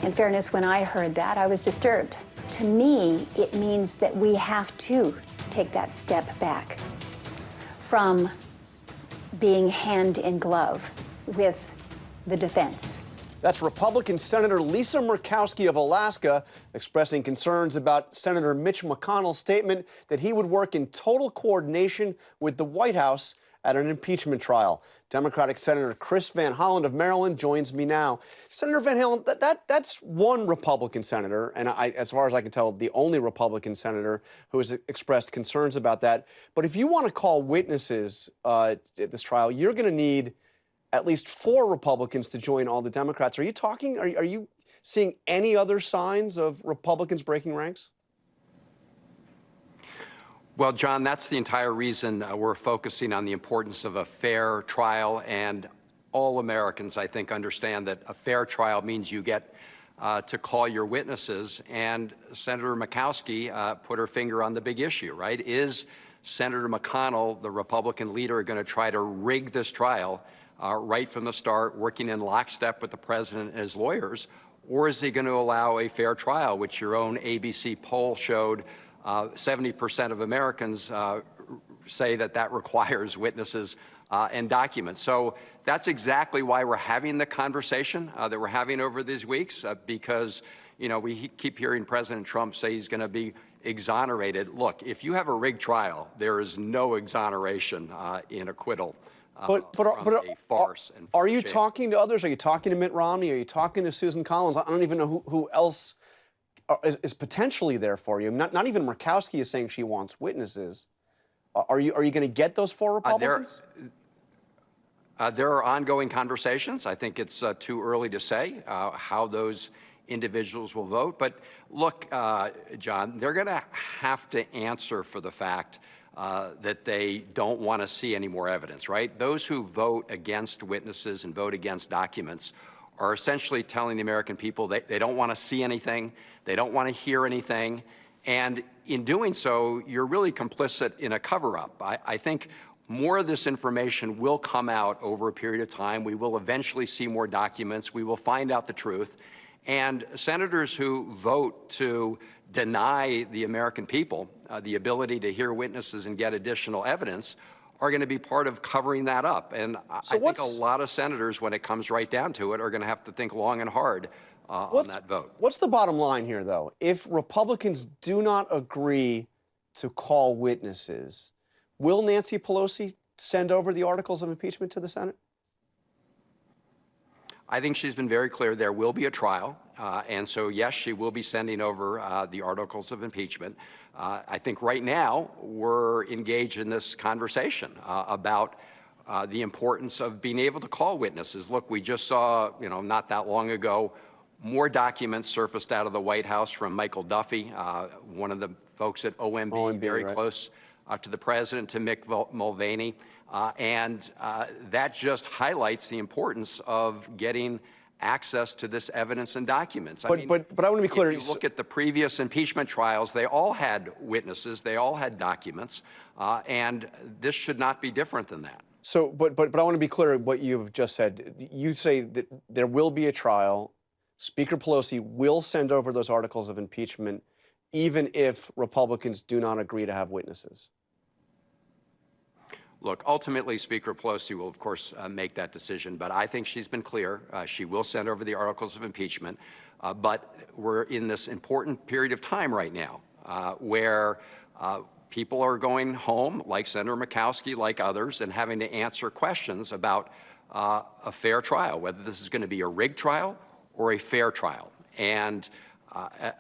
In fairness, when I heard that, I was disturbed. To me, it means that we have to take that step back from being hand in glove with the defense. That's Republican Senator Lisa Murkowski of Alaska expressing concerns about Senator Mitch McConnell's statement that he would work in total coordination with the White House at an impeachment trial. Democratic Senator Chris Van Hollen of Maryland joins me now. Senator Van Hollen, that's one Republican senator, and as far as I can tell, the only Republican senator who has expressed concerns about that. But if you want to call witnesses at this trial, you're going to need at least 4 Republicans to join all the Democrats. Are you seeing any other signs of Republicans breaking ranks? Well, John, that's the entire reason we're focusing on the importance of a fair trial. And all Americans, I think, understand that a fair trial means you get to call your witnesses. And Senator Murkowski put her finger on the big issue, right? Is Senator McConnell, the Republican leader, going to try to rig this trial right from the start, working in lockstep with the president and his lawyers? Or is he going to allow a fair trial, which your own ABC poll showed 70% of Americans say that requires witnesses and documents. So that's exactly why we're having the conversation that we're having over these weeks, because, you know, we keep hearing President Trump say he's going to be exonerated. Look, if you have a rigged trial, there is no exoneration in acquittal. But a farce. Are you talking to others? Are you talking to Mitt Romney? Are you talking to Susan Collins? I don't even know who else is potentially there for you. Not even Murkowski is saying she wants witnesses. Are you going to get those 4 Republicans? There are ongoing conversations. I think it's too early to say how those individuals will vote. But look, John, they're going to have to answer for the fact that they don't want to see any more evidence, right? Those who vote against witnesses and vote against documents are essentially telling the American people they don't want to see anything, they don't want to hear anything, and in doing so, you're really complicit in a cover-up. I think more of this information will come out over a period of time. We will eventually see more documents. We will find out the truth. And senators who vote to deny the American people the ability to hear witnesses and get additional evidence are going to be part of covering that up. And I think a lot of senators, when it comes right down to it, are going to have to think long and hard on that vote. What's the bottom line here, though? If Republicans do not agree to call witnesses, will Nancy Pelosi send over the articles of impeachment to the Senate? I think she's been very clear there will be a trial. And so, yes, she will be sending over the articles of impeachment. I think right now we're engaged in this conversation about the importance of being able to call witnesses. Look, we just saw, not that long ago, more documents surfaced out of the White House from Michael Duffy, one of the folks at OMB, very close to the president, to Mick Mulvaney. And that just highlights the importance of getting access to this evidence and documents. But I want to be clear. If you look at the previous impeachment trials, they all had witnesses, they all had documents, and this should not be different than that. So, but I want to be clear what you've just said. You say that there will be a trial. Speaker Pelosi will send over those articles of impeachment, even if Republicans do not agree to have witnesses. Look, ultimately, Speaker Pelosi will, of course, make that decision. But I think she's been clear. She will send over the articles of impeachment. But we're in this important period of time right now where people are going home, like Senator Murkowski, like others, and having to answer questions about a fair trial, whether this is going to be a rigged trial or a fair trial. And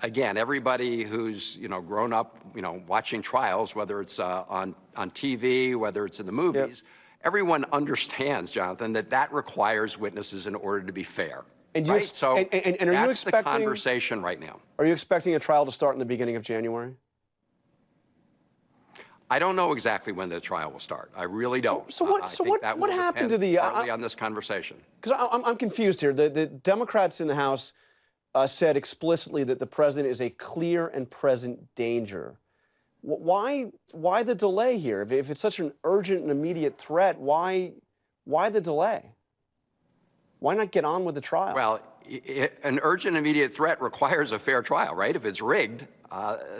again, everybody who's grown up watching trials, whether it's on TV, whether it's in the movies, everyone understands, Jonathan, that requires witnesses in order to be fair. And right? So are you expecting the conversation right now? Are you expecting a trial to start in the beginning of January? I don't know exactly when the trial will start. I really don't. So what happened to the on this conversation? Because I'm confused here. The Democrats in the House said explicitly that the president is a clear and present danger. Why the delay here? If it's such an urgent and immediate threat, why the delay? Why not get on with the trial? Well, an urgent immediate threat requires a fair trial, right? If it's rigged,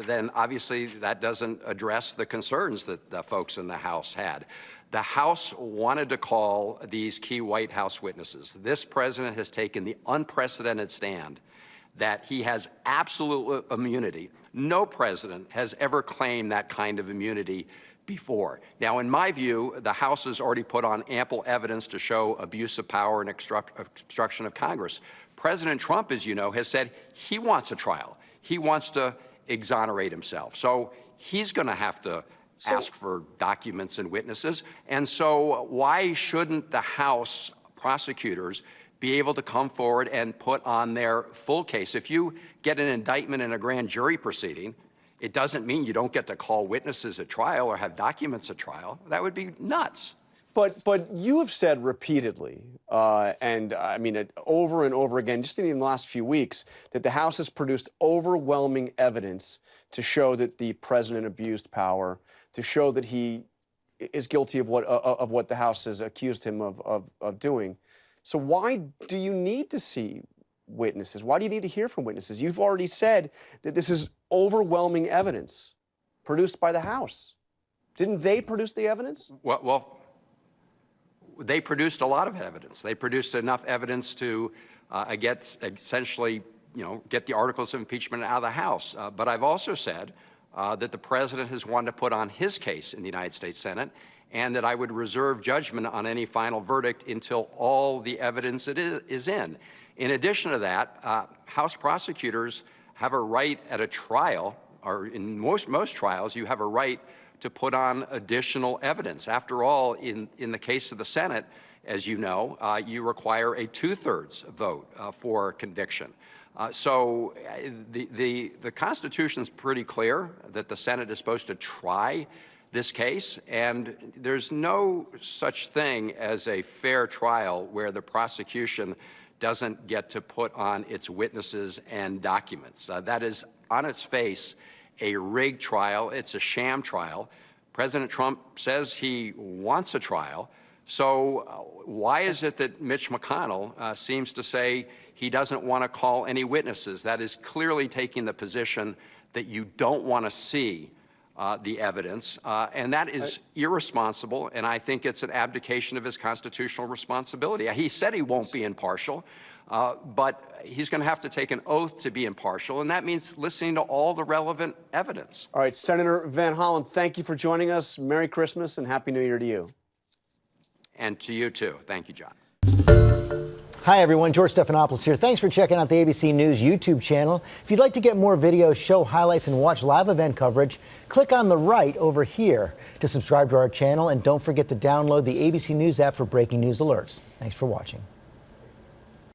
then obviously that doesn't address the concerns that the folks in the House had. The House wanted to call these key White House witnesses. This president has taken the unprecedented stand that he has absolute immunity. No president has ever claimed that kind of immunity before. Now, in my view, the House has already put on ample evidence to show abuse of power and obstruction of Congress. President Trump, as you know, has said he wants a trial. He wants to exonerate himself. So he's going to have to ask for documents and witnesses. And so why shouldn't the House prosecutors be able to come forward and put on their full case? If you get an indictment in a grand jury proceeding, it doesn't mean you don't get to call witnesses at trial or have documents at trial. That would be nuts. But you have said repeatedly, and I mean over and over again, just in the last few weeks, that the House has produced overwhelming evidence to show that the president abused power, to show that he is guilty of what the House has accused him of doing. So why do you need to see witnesses? Why do you need to hear from witnesses? You've already said that this is overwhelming evidence produced by the House. Didn't they produce the evidence? Well, they produced a lot of evidence. They produced enough evidence to essentially, get the articles of impeachment out of the House. But I've also said that the president has wanted to put on his case in the United States Senate, and that I would reserve judgment on any final verdict until all the evidence is in. In addition to that, House prosecutors have a right at a trial, or in most trials, you have a right to put on additional evidence. After all, in the case of the Senate, as you know, you require a 2/3 vote for conviction. So the Constitution's pretty clear that the Senate is supposed to try this case, and there's no such thing as a fair trial where the prosecution doesn't get to put on its witnesses and documents. That is, on its face, a rigged trial. It's a sham trial. President Trump says he wants a trial. So why is it that Mitch McConnell seems to say he doesn't want to call any witnesses? That is clearly taking the position that you don't want to see the evidence, and that is irresponsible, and I think it's an abdication of his constitutional responsibility. He said he won't be impartial, but he's going to have to take an oath to be impartial, and that means listening to all the relevant evidence. All right, Senator Van Hollen, thank you for joining us. Merry Christmas and Happy New Year to you. And to you, too. Thank you, John. Hi, everyone. George Stephanopoulos here. Thanks for checking out the ABC News YouTube channel. If you'd like to get more videos, show highlights, and watch live event coverage, click on the right over here to subscribe to our channel. And don't forget to download the ABC News app for breaking news alerts. Thanks for watching.